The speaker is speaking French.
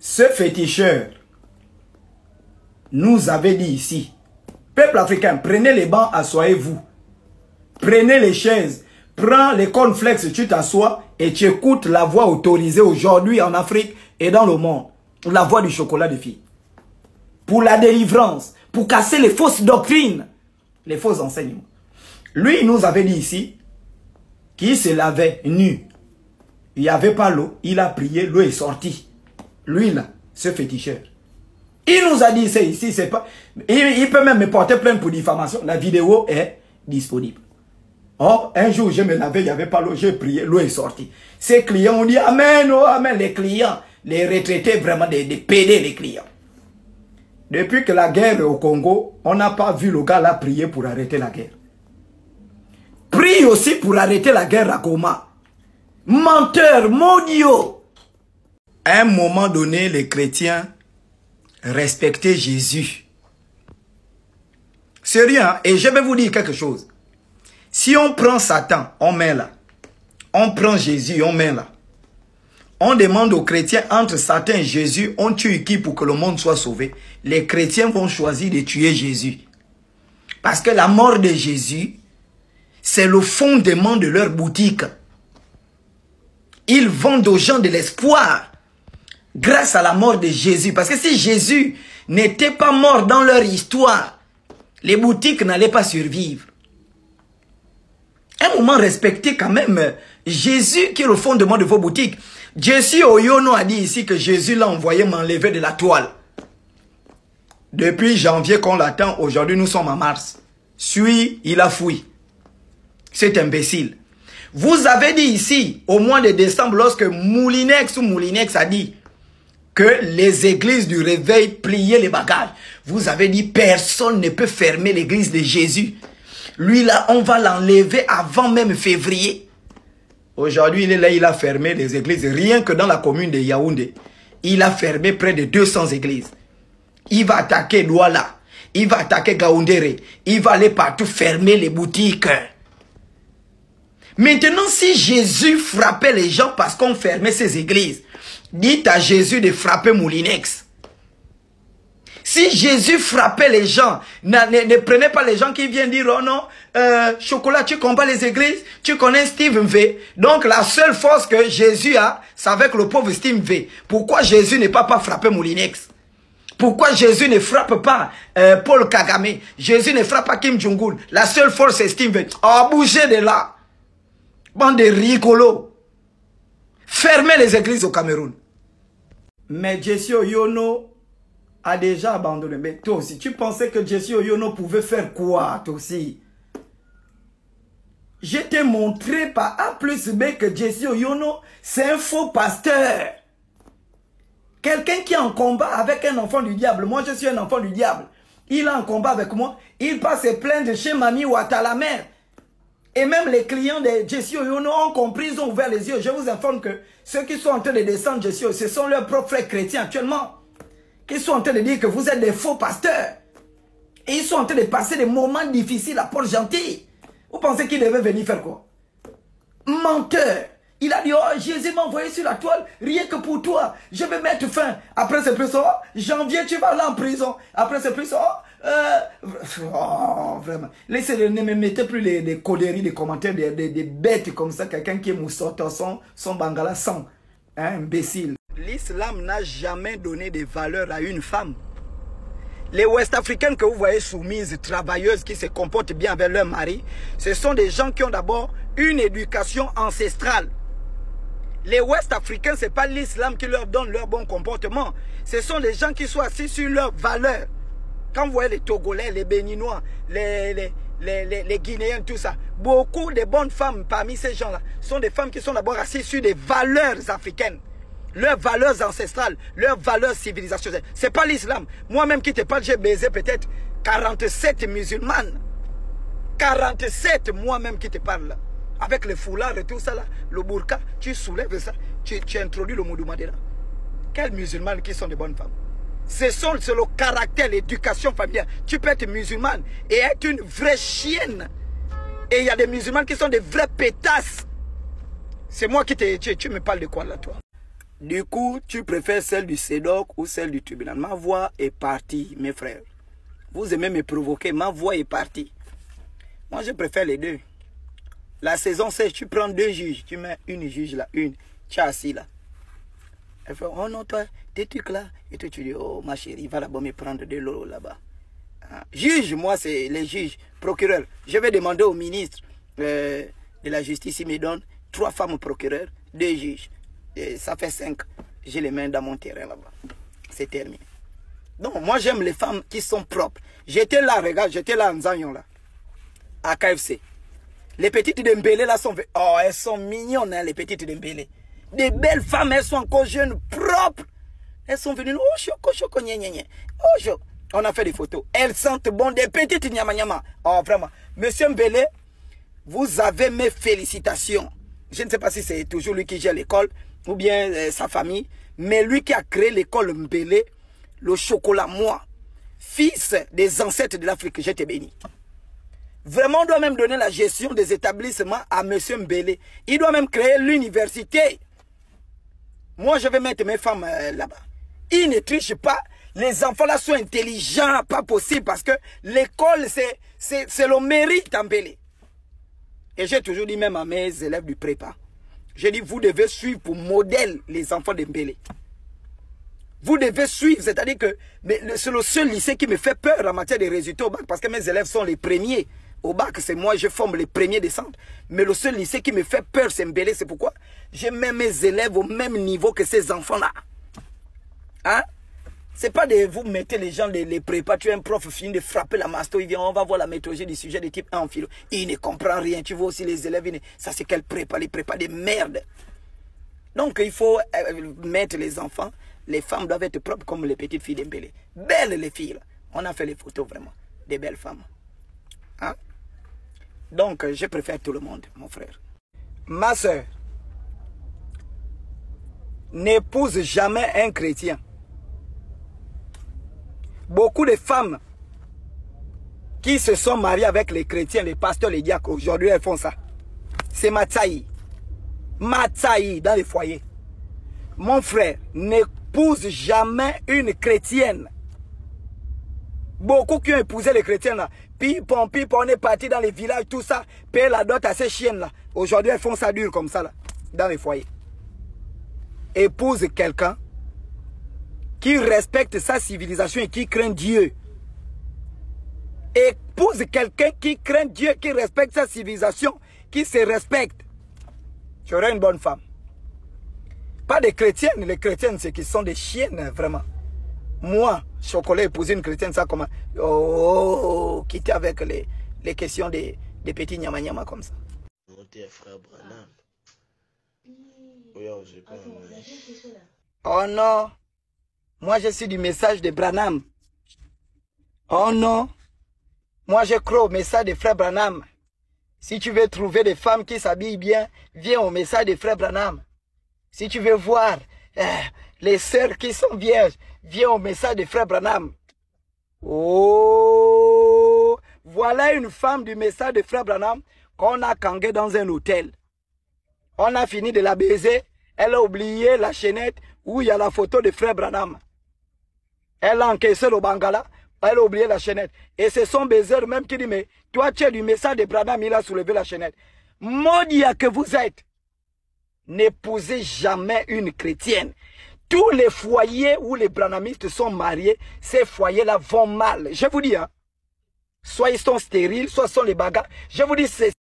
Ce féticheur nous avait dit ici, peuple africain, prenez les bancs, asseyez-vous. Prenez les chaises, prends les cornflakes, tu t'assois et tu écoutes la voix autorisée aujourd'hui en Afrique et dans le monde. La voix du chocolat de fille. Pour la délivrance, pour casser les fausses doctrines, les faux enseignements. Lui, il nous avait dit ici qu'il se lavait nu. Il n'y avait pas l'eau, il a prié, l'eau est sortie. Lui là, ce féticheur. Il nous a dit, c'est ici, c'est pas... Il peut même me porter plainte pour diffamation. La vidéo est disponible. Or, un jour, je me lavais, il n'y avait pas l'eau, j'ai prié, l'eau est sortie. Ces clients ont dit, amen, oh, amen. Les clients, les retraités, vraiment des PD, les clients. Depuis que la guerre est au Congo, on n'a pas vu le gars là prier pour arrêter la guerre. Prie aussi pour arrêter la guerre à Goma. Menteur, maudit. À un moment donné, les chrétiens respectaient Jésus. Sérieux, hein? Et je vais vous dire quelque chose. Si on prend Satan, on met là. On prend Jésus, on met là. On demande aux chrétiens, entre Satan et Jésus, on tue qui pour que le monde soit sauvé? Les chrétiens vont choisir de tuer Jésus. Parce que la mort de Jésus, c'est le fondement de leur boutique. Ils vendent aux gens de l'espoir grâce à la mort de Jésus. Parce que si Jésus n'était pas mort dans leur histoire, les boutiques n'allaient pas survivre. Un moment, respectez quand même Jésus qui est le fondement de vos boutiques. Jesse Oyono a dit ici que Jésus l'a envoyé m'enlever de la toile. Depuis janvier qu'on l'attend, aujourd'hui nous sommes en mars. Il a fui. C'est imbécile. Vous avez dit ici, au mois de décembre, lorsque Moulinex a dit que les églises du réveil pliaient les bagages. Vous avez dit personne ne peut fermer l'église de Jésus. Lui là, on va l'enlever avant même février. Aujourd'hui, il est là, il a fermé les églises. Rien que dans la commune de Yaoundé, il a fermé près de 200 églises. Il va attaquer Douala, il va attaquer Gaoundéré, il va aller partout fermer les boutiques. Maintenant, si Jésus frappait les gens parce qu'on fermait ces églises, dites à Jésus de frapper Moulinex. Si Jésus frappait les gens, ne prenez pas les gens qui viennent dire, oh non, Chocolat, tu combats les églises, tu connais Steve V. Donc la seule force que Jésus a, c'est avec le pauvre Steve V. Pourquoi Jésus n'est pas frappé Moulinex? Pourquoi Jésus ne frappe pas Paul Kagame? Jésus ne frappe pas Kim Jong-un. La seule force c'est Steve V. Oh, bougez de là. Bande de rigolos. Fermez les églises au Cameroun. Mais Jesse Oyono a déjà abandonné. Mais toi aussi, tu pensais que Jesse Oyono pouvait faire quoi, toi aussi? Je t'ai montré par A plus B que Jesse Oyono, c'est un faux pasteur. Quelqu'un qui est en combat avec un enfant du diable. Moi, je suis un enfant du diable. Il est en combat avec moi. Il passe se plaindre chez Mami Ouattara la mère. Et même les clients de Jesse Oyono ont compris, ils ont ouvert les yeux. Je vous informe que ceux qui sont en train de descendre Jesse Oyono, ce sont leurs propres frères chrétiens actuellement. Qui sont en train de dire que vous êtes des faux pasteurs. Et ils sont en train de passer des moments difficiles à Port-Gentil. Vous pensez qu'il devait venir faire quoi? Menteur. Il a dit, oh, Jésus m'a envoyé sur la toile, rien que pour toi. Je vais mettre fin. Après c'est plus, oh, janvier, tu vas aller en prison. Après c'est plus, oh, vraiment. Laissez, ne me mettez plus les coderies, des commentaires, des bêtes comme ça. Quelqu'un qui est moussoto, son bangala sang. Hein, imbécile. L'islam n'a jamais donné de valeur à une femme. Les Ouest-Africaines que vous voyez soumises, travailleuses, qui se comportent bien avec leur mari, ce sont des gens qui ont d'abord une éducation ancestrale. Les Ouest-Africains, ce n'est pas l'islam qui leur donne leur bon comportement. Ce sont des gens qui sont assis sur leurs valeurs. Quand vous voyez les Togolais, les Béninois, les Guinéens, tout ça, beaucoup de bonnes femmes parmi ces gens-là sont des femmes qui sont d'abord assises sur des valeurs africaines. Leurs valeurs ancestrales, leurs valeurs civilisationnelles. Ce n'est pas l'islam. Moi-même qui te parle, j'ai baisé peut-être 47 musulmanes. 47 moi-même qui te parle là. Avec le foulard et tout ça là, le burqa, tu soulèves ça, tu introduis le moudouma là. Quelles musulmanes qui sont de bonnes femmes? C'est le caractère, l'éducation familiale. Tu peux être musulmane et être une vraie chienne. Et il y a des musulmanes qui sont des vraies pétasses. C'est moi qui tu me parles de quoi là, toi? Du coup, tu préfères celle du CEDOC ou celle du tribunal. Ma voix est partie, mes frères. Vous aimez me provoquer, ma voix est partie. Moi, je préfère les deux. La saison 16, tu prends 2 juges. Tu mets une juge là, une. Tu es assis là. Elle fait, oh non, toi, tes trucs là. Et toi, tu dis, oh ma chérie, va là-bas me prendre de l'eau là-bas. Hein? Juge, moi, c'est les juges, procureurs. Je vais demander au ministre de la justice, il me donne 3 femmes procureurs, 2 juges. Et ça fait 5. J'ai les mains dans mon terrain là-bas. C'est terminé. Donc, moi, j'aime les femmes qui sont propres. J'étais là, regarde, j'étais là en Zagnon, là, à KFC. Les petites Dembélé, là, sont... Oh, elles sont mignonnes, hein, les petites Dembélé. Des belles femmes, elles sont encore jeunes, propres. Elles sont venues, oh, choco, choco, gna, gna, gna. Oh, choco. On a fait des photos. Elles sentent bon, des petites nyama, nyama. Oh, vraiment. Monsieur Mbélé, vous avez mes félicitations. Je ne sais pas si c'est toujours lui qui gère l'école ou bien sa famille, mais lui qui a créé l'école Mbélé, le chocolat, moi, fils des ancêtres de l'Afrique, je te bénis. Vraiment, on doit même donner la gestion des établissements à M. Mbélé. Il doit même créer l'université. Moi, je vais mettre mes femmes là-bas. Ils ne trichent pas. Les enfants là sont intelligents, pas possible, parce que l'école, c'est le mérite en Mbélé. Et j'ai toujours dit même à mes élèves du prépa, j'ai dit, vous devez suivre pour modèle les enfants de Mbélé. Vous devez suivre, c'est-à-dire que c'est le seul lycée qui me fait peur en matière de résultats au bac, parce que mes élèves sont les premiers. Au bac, c'est moi, je forme les premiers des centres. Mais le seul lycée qui me fait peur, c'est Mbélé. C'est pourquoi je mets mes élèves au même niveau que ces enfants-là. Hein? C'est pas de vous mettez les gens, les prépas, tu es un prof, fini de frapper la masto, il vient, on va voir la méthodologie du sujet de type 1 en philo. Il ne comprend rien. Tu vois aussi les élèves, ça c'est quel prépa, les prépas de merde. Donc il faut mettre les enfants, les femmes doivent être propres comme les petites filles d'Mbélé. Belles les filles, là. On a fait les photos vraiment, des belles femmes. Hein? Donc je préfère tout le monde, mon frère. Ma soeur, n'épouse jamais un chrétien. Beaucoup de femmes qui se sont mariées avec les chrétiens, les pasteurs, les diacres, aujourd'hui elles font ça. C'est Matsaï. Matsaï dans les foyers. Mon frère, n'épouse jamais une chrétienne. Beaucoup qui ont épousé les chrétiens là. Pipon, on est parti dans les villages, tout ça. Paye la dot à ces chiennes là. Aujourd'hui elles font ça dur comme ça là. Dans les foyers. Épouse quelqu'un qui respecte sa civilisation et qui craint Dieu. Épouse quelqu'un qui craint Dieu, qui respecte sa civilisation, qui se respecte. Tu auras une bonne femme. Pas des chrétiennes. Les chrétiennes, c'est qu'ils sont des chiennes, vraiment. Moi, Chocolat, épouser une chrétienne, ça comment? Oh, quitter avec les questions des petits nyama-nyama comme ça. Frère Branham. Oh non. Moi, je suis du message de Branham. Oh non. Moi, je crois au message de Frère Branham. Si tu veux trouver des femmes qui s'habillent bien, viens au message de Frère Branham. Si tu veux voir les sœurs qui sont vierges, viens au message de Frère Branham. Oh, voilà une femme du message de Frère Branham qu'on a kangé dans un hôtel. On a fini de la baiser. Elle a oublié la chaînette où il y a la photo de Frère Branham. Elle a encaissé le bangala. Elle a oublié la chaînette. Et c'est son baiser même qui dit, mais toi tu es du message de Branham, il a soulevé la chaînette. Maudia que vous êtes, n'épousez jamais une chrétienne. Tous les foyers où les branhamistes sont mariés, ces foyers-là vont mal. Je vous dis, hein, soit ils sont stériles, soit ils sont les bagarres. Je vous dis, c'est